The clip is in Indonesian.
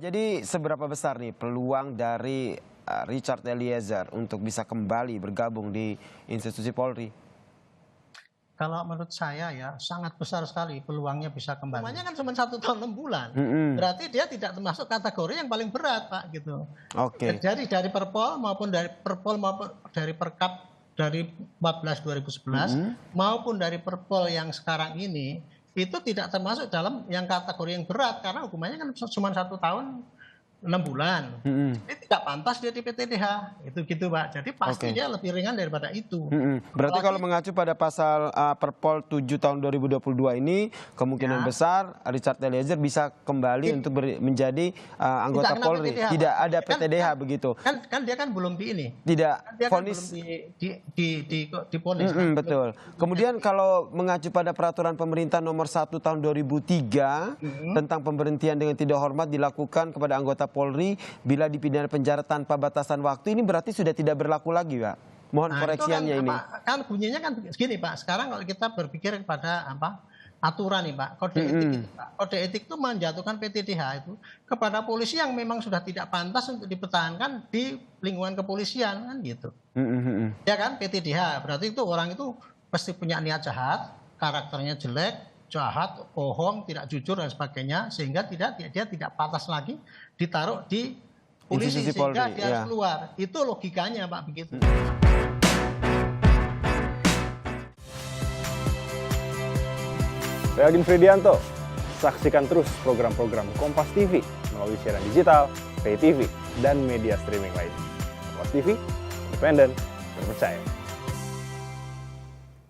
Jadi seberapa besar nih peluang dari Richard Eliezer untuk bisa kembali bergabung di institusi Polri? Kalau menurut saya ya sangat besar sekali peluangnya bisa kembali. Hukumannya kan cuma 1 tahun 6 bulan. Berarti dia tidak termasuk kategori yang paling berat, Pak, gitu. Oke. Jadi dari Perpol maupun dari Perkap dari 14 2011 maupun dari Perpol yang sekarang ini itu tidak termasuk dalam yang kategori yang berat karena hukumannya kan cuma 1 tahun 6 bulan. Jadi tidak pantas dia di PTDH. Itu gitu, Pak. Jadi pasti dia lebih ringan daripada itu. Berarti kalau mengacu pada pasal Perpol 7 tahun 2022 ini kemungkinan besar Richard Eliezer bisa kembali untuk menjadi anggota Polri. PTDH, tidak ada PTDH begitu. Kan dia kan belum di ini. Tidak vonis. Di vonis. Betul. Kemudian kalau mengacu pada peraturan pemerintah nomor 1 tahun 2003 tentang pemberhentian dengan tidak hormat dilakukan kepada anggota Polri bila dipidana penjara tanpa batasan waktu, ini berarti sudah tidak berlaku lagi, Pak. Mohon koreksiannya ini. Kan bunyinya kan segini, Pak. Sekarang kalau kita berpikir pada aturan nih, Pak, kode etik itu, Pak. Kode etik itu menjatuhkan PTDH itu kepada polisi yang memang sudah tidak pantas untuk dipertahankan di lingkungan kepolisian kan gitu. Ya kan, PTDH berarti itu orang itu pasti punya niat jahat, karakternya jelek, jahat, bohong, tidak jujur dan sebagainya, sehingga dia tidak pantas lagi ditaruh di polisi sehingga dia harus keluar. Itu logikanya, Pak, begitu. Saya Agin Fridianto. Saksikan terus program-program Kompas TV melalui siaran digital, pay TV, dan media streaming lain. Kompas TV, independen, terpercaya.